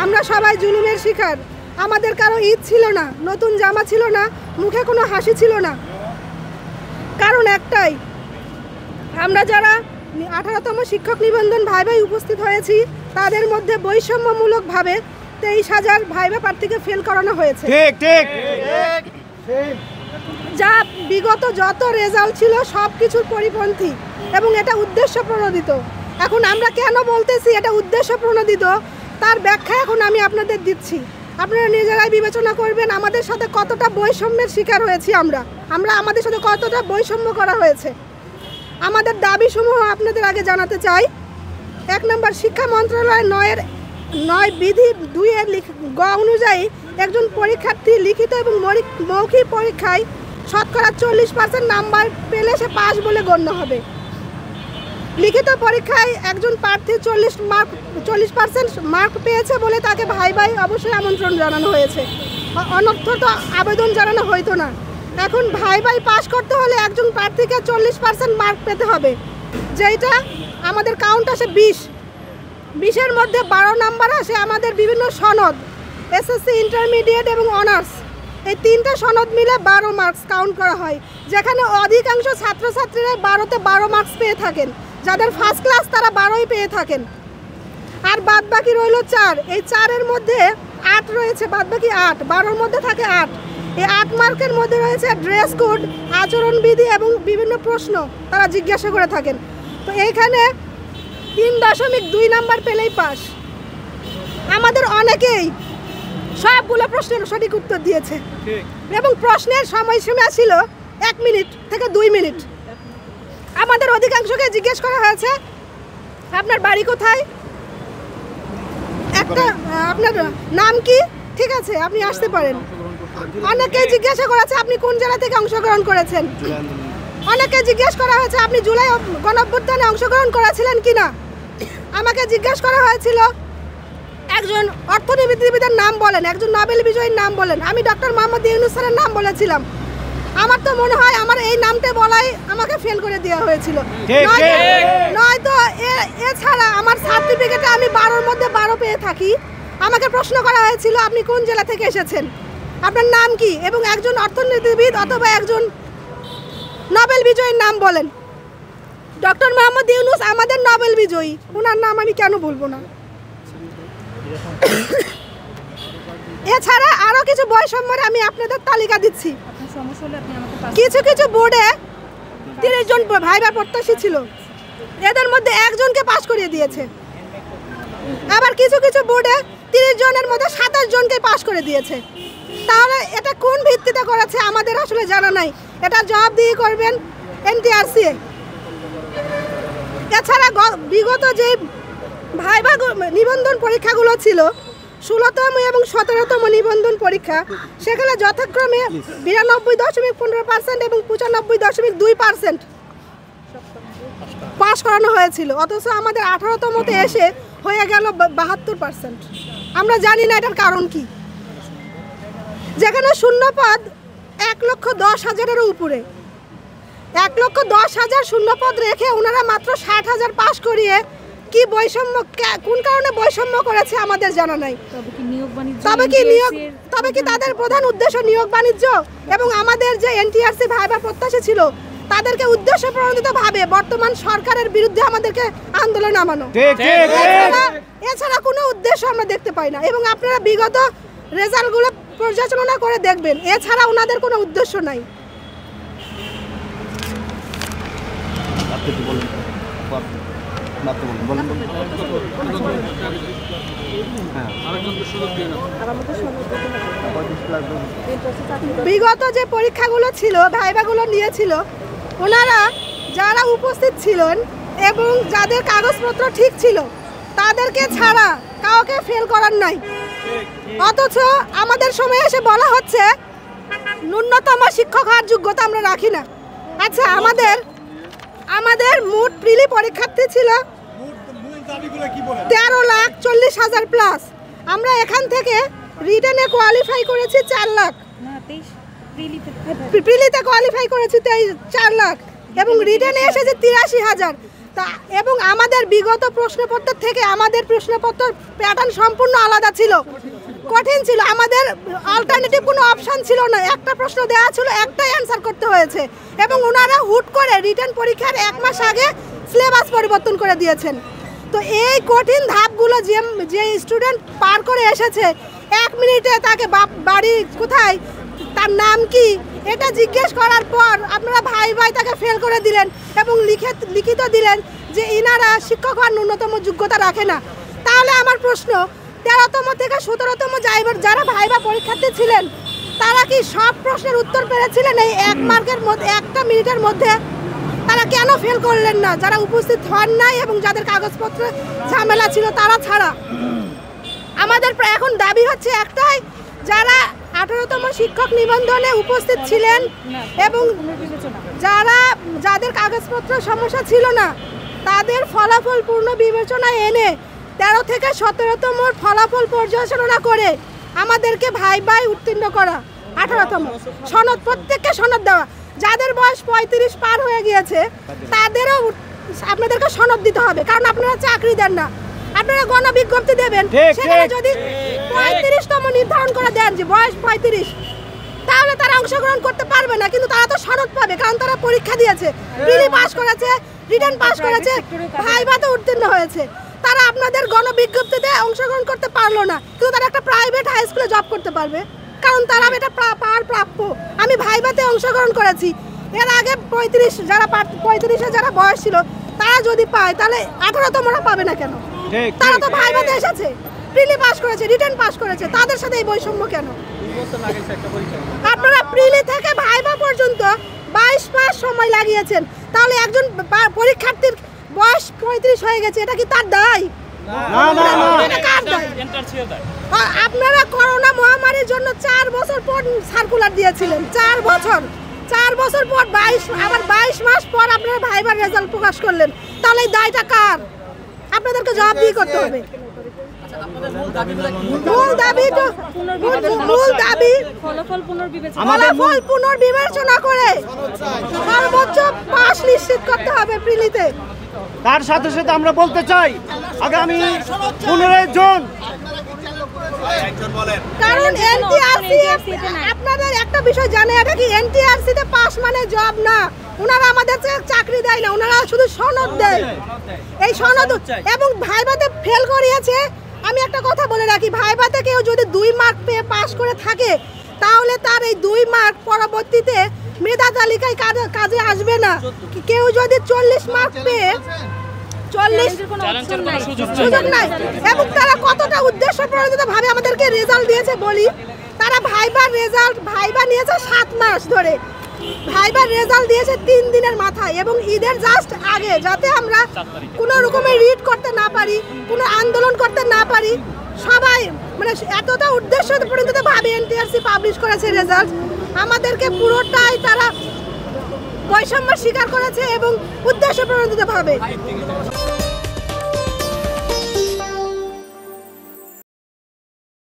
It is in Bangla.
আমরা সবাই জুলুমের শিকার। আমাদের কারো ঈদ ছিল না, নতুন জামা ছিল না, মুখে কোনো হাসি ছিল না। কারণ একটাই, আমরা যারা 18তম শিক্ষক নিবন্ধন ভাইভায় উপস্থিত হয়েছি তাদের মধ্যে বৈষম্যমূলকভাবে 23,000 ভাইভা প্রার্থীকে ফেল করানো হয়েছে। যা বিগত যত রেজাল্ট ছিল সব কিছুর পরিপন্থী এবং এটা উদ্দেশ্য প্রণোদিত। এখন আমরা কেন বলতেছি এটা উদ্দেশ্য প্রণোদিত তার ব্যাখ্যা এখন আমি আপনাদের দিচ্ছি। আপনারা নিজেরাই বিবেচনা করবেন আমাদের সাথে কতটা বৈষম্যের শিকার হয়েছি। আমরা আমাদের সাথে কতটা বৈষম্য করা হয়েছে। আমাদের দাবিসমূহ আপনাদের আগে জানাতে চাই। 1 নম্বর, শিক্ষা মন্ত্রণালয় 9 বিধি 2 গ অনুযায়ী একজন পরীক্ষার্থী লিখিত এবং মৌখিক পরীক্ষায় শতকরা 40% নাম্বার পেলে সে পাস বলে গণ্য হবে। লিখিত পরীক্ষায় একজন প্রার্থী 40% মার্ক পেয়েছে বলে তাকে ভাইভায় অবশ্যই আমন্ত্রণ জানানো হয়েছে, অনর্থক আবেদন জানানো হইতো না। এখন ভাইভায় পাস করতে হলে একজন প্রার্থীকে 40% মার্ক পেতে হবে, যেটা আমাদের কাউন্ট আসে 20-এর মধ্যে 12 নাম্বার আসে আমাদের বিভিন্ন সনদ, এসএসসি, ইন্টারমিডিয়েট এবং অনার্স। এই 3টা সনদ মিলে 12 মার্কস কাউন্ট করা হয়, যেখানে অধিকাংশ ছাত্রছাত্রীরা 12তে 12 মার্কস পেয়ে থাকেন। যাদের ফার্স্ট ক্লাস তারা 12ই পেয়ে থাকেন। আর বাদ বাকি রইল 4। এই 4-এর মধ্যে 8 রয়েছে, বাদ বাকি 8, 12-র মধ্যে থাকে 8। এই 8 মার্কের মধ্যে রয়েছে ড্রেস কোড, আচরণবিধি এবং বিভিন্ন প্রশ্ন তারা জিজ্ঞাসা করে থাকেন। তো এইখানে 3.2 নাম্বার পেলেই পাস। আমাদের অনেকেই সবগুলো প্রশ্নের সঠিক উত্তর দিয়েছে এবং প্রশ্নের সময়সীমা ছিল 1 মিনিট থেকে 2 মিনিট। আমাদের অধিকাংশকে জিজ্ঞেস করা হয়েছে আপনার বাড়ি কোথায়, আপনার নাম কি, ঠিক আছে আপনি আসতে পারেন। অনেকে জিজ্ঞাসা করেছে আপনি কোন জেলা থেকে অংশগ্রহণ করেছেন। অনেকে জিজ্ঞেস করা হয়েছে আপনি জুলাই গণঅভ্যুত্থানে অংশগ্রহণ করেছিলেন কিনা। আমাকে জিজ্ঞেস করা হয়েছিল একজন অর্থনীতিবিদের নাম বলেন, একজন নোবেল বিজয়ীর নাম বলেন। আমি ডক্টর মোহাম্মদ ইউনূস স্যারের নাম বলেছিলাম। আমার তো মনে হয় আমার এই নামটা বলাই আমাকে ফেল করে দেওয়া হয়েছিল। নয়তো এছাড়া আমার সার্টিফিকেটে আমি 12-র মধ্যে 12 পেয়ে থাকি। আমাকে প্রশ্ন করা হয়েছিল আপনি কোন জেলা থেকে এসেছেন, আপনার নাম কি, এবং একজন অর্থনীতিবিদ অথবা একজন নোবেল বিজয়ীর নাম বলেন। ডক্টর মোহাম্মদ ইউনূস আমাদের নোবেল বিজয়ী, ওনার নাম আমি কেন বলবো না। এছাড়া আরও কিছু বৈষম্যের আমি আপনাদের তালিকা দিচ্ছি। কিছু কিছু বোর্ডে 30 জন ভাইভা প্রত্যাশী ছিল, এদের মধ্যে একজনকে পাস করিয়ে দিয়েছে। আবার কিছু কিছু বোর্ডে 30 জনের মধ্যে 27 জনকে পাস করে দিয়েছে। তাহলে এটা কোন ভিত্তিতে করেছে আমাদের আসলে জানা নাই। এটা জবাবদিহি করবেন এনটিআরসি। এছাড়া বিগত যে ভাইভা নিবন্ধন পরীক্ষাগুলো ছিল 16তম এবং 17তম নিবন্ধন পরীক্ষা, সেখানে যথাক্রমে 92.15% এবং 95.2% পাস করানো হয়েছিল। অথচ আমাদের 18তমতে এসে হয়ে গেল 72%। আমরা জানি না এটার কারণ কি। যেখানে শূন্যপদ 1,10,000-এর উপরে, 1,10,000 শূন্যপদ রেখে ওনারা মাত্র 60,000 পাস করিয়ে কি বৈষম্য, কোন কারণে বৈষম্য করেছে আমাদের জানা নাই। তবে কি তাদের প্রধান উদ্দেশ্য নিয়োগ বাণিজ্য? এবং আমাদের যে এনটিআরসি ভাইভা প্রত্যাশী ছিল তাদেরকে উদ্দেশ্য প্রণোদিত ভাবে বর্তমান সরকারের বিরুদ্ধে আমাদেরকে আন্দোলন নামানো, এছাড়া কোনো উদ্দেশ্য আমরা দেখতে পাই না। এবং আপনারা বিগত রেজাল্টগুলো পর্যালোচনা করে দেখবেন, এছাড়া ওনাদের কোনো উদ্দেশ্য নাই। বিগত যে পরীক্ষাগুলো ছিল, ভাইভাগুলো নিয়েছিল, ওনারা যারা উপস্থিত ছিলেন এবং যাদের কাগজপত্র ঠিক ছিল তাদেরকে ছাড়া কাউকে ফেল করার নাই। অথচ আমাদের সময় এসে বলা হচ্ছে ন্যূনতম শিক্ষক হওয়ার যোগ্যতা আমরা রাখি না। আচ্ছা, আমাদের মোট প্রিলি পরীক্ষার্থী ছিল 13,40,000 প্লাস। আমরা এখান থেকে রিটেনে কোয়ালিফাই করেছি 4 লাখ, প্রিলিতে কোয়ালিফাই করেছি 4 লাখ এবং রিটেনে এসেছে 83,000। তা এবং আমাদের বিগত প্রশ্নপত্র থেকে আমাদের প্রশ্নপত্র প্যাটার্ন সম্পূর্ণ আলাদা ছিল, কঠিন ছিল। আমাদের অল্টারনেটিভ কোনো অপশান ছিল না, একটা প্রশ্ন দেওয়া ছিল, একটাই অ্যান্সার করতে হয়েছে। এবং ওনারা হুট করে রিটার্ন পরীক্ষার 1 মাস আগে সিলেবাস পরিবর্তন করে দিয়েছেন। তো এই কঠিন ধাপগুলো যে স্টুডেন্ট পার করে এসেছে, 1 মিনিটে তাকে বাড়ি কোথায়, তার নাম কি, এটা জিজ্ঞেস করার পর আপনারা ভাই ভাই তাকে ফেল করে দিলেন এবং লিখিত দিলেন যে ইনারা শিক্ষক হওয়ার ন্যূনতম যোগ্যতা রাখে না। তাহলে আমার প্রশ্ন, 13তম থেকে 17তম যারা ভাইবা পরীক্ষার্থী ছিলেন তারা কি সব প্রশ্নের উত্তর পেরেছিলেন এই 1 মার্কের মধ্যে, 1টা মিনিটের মধ্যে? তারা কেন ফেল করলেন না? যারা উপস্থিত হন নাই এবং যাদের কাগজপত্র ঝামেলা ছিল তারা ছাড়া। আমাদের এখন দাবি হচ্ছে একটাই, যারা 18তম শিক্ষক নিবন্ধনে উপস্থিত ছিলেন এবং যাদের কাগজপত্র সমস্যা ছিল না তাদের ফলাফল পূর্ণ বিবেচনায় এনে 13 থেকে 17তম ফলাফল পর্যালোচনা করে আমাদেরকে ভাই ভাই উত্তীর্ণ করা। 18তম সনদ, প্রত্যেককে সনদ দেওয়া। যাদের বয়স 35 পার হয়ে গিয়েছে তাদেরও আপনাদেরকে সনদ দিতে হবে, কারণ আপনারা চাকরি দেন না। আপনারা গণবিজ্ঞপ্তি দেবেন, সেখানে যদি 35তম নির্ধারণ করে দেন যে বয়স 35, তাহলে তারা অংশগ্রহণ করতে পারবে না, কিন্তু তারা তো সনদ পাবে, কারণ তারা পরীক্ষা দিয়েছে, প্রিলি পাস করেছে, রিটার্ন পাস করেছে, ভাইভাতে উত্তীর্ণ হয়েছে। তারা আপনাদের গণবিজ্ঞপ্তিতে অংশগ্রহণ করতে পারলো না, কিন্তু তারা একটা প্রাইভেট হাই স্কুলে জব করতে পারবে, কারণ তারা এটা পাওয়ার প্রাপ্য। আমি ভাইভাতে অংশগ্রহণ করেছি, এর আগে 35 যারা বয়স ছিল তারা যদি পায়, তাহলে 18তমরা পাবে না কেন? তারা তো ভাইভাতে এসেছে, প্রিলি পাস করেছে, রিটার্ন পাস করেছে, তাদের সাথে এই বৈষম্য কেন? আপনারা প্রিলি থেকে ভাইভা পর্যন্ত 22 মাস সময় লাগিয়েছেন, তাহলে একজন পরীক্ষার্থীর বয়স 35 হয়ে গেছে, এটা কি তার দায়? আপনারা করোনা মহামারীর জন্য 4 বছর পর সার্কুলার দিয়েছিলেন, 4 বছর পর 22 মাস পর আপনারা ভাইবার রেজাল্ট প্রকাশ করলেন, তাহলে এই দায়টা কার? আপনাদেরকে জবাবদিহি করতে হবে। মূল দাবি ফলাফল পুনর্বিবেচনা করে সর্বোচ্চ পাস নিশ্চিত করতে হবে প্রিলিতে। তার সাথে সাথে আমরা বলতে চাই, আগামী 15 জুন, কারণ এনটিআরসি, আপনাদের একটা বিষয় জানে, এটা কি এনটিআরসি তে পাস মানে জব না। ওনারা আমাদের চাকরি দেয় না, ওনারা শুধু সনদ দেয়। এই সনদ এবং ভাইভাতে ফেল করিয়েছে। আমি একটা কথা বলে রাখি, ভাইভাতে কেউ যদি 2 মার্ক পেয়ে পাস করে থাকে, তাহলে তার এই 2 মার্ক পরবর্তীতে মেধা তালিকায় কাজে আসবে না। কেউ যদি 40 মার্ক পেয়ে 40 সুযোগ নাই, এবং তারা কতটা উদ্দেশ্য প্রণোদিত ভাবে আমাদেরকে রেজাল্ট দিয়েছে বলি। তারা ভাইবা নিয়েছে 7 মাস ধরে, ভাইবার রেজাল্ট দিয়েছে 3 দিনের মাথায় এবং ঈদের জাস্ট আগে, যাতে আমরা কোনো রকমের রিড করতে না পারি, কোনো আন্দোলন করতে না পারি। সবাই মানে এতটা উদ্দেশ্য প্রণোদিত ভাবে এনটিআরসি পাবলিশ করেছে রেজাল্ট। আমাদেরকে পুরোটাই তারা বৈষম্য স্বীকার করেছে এবং উদ্দেশ্য প্রণোদিত ভাবে।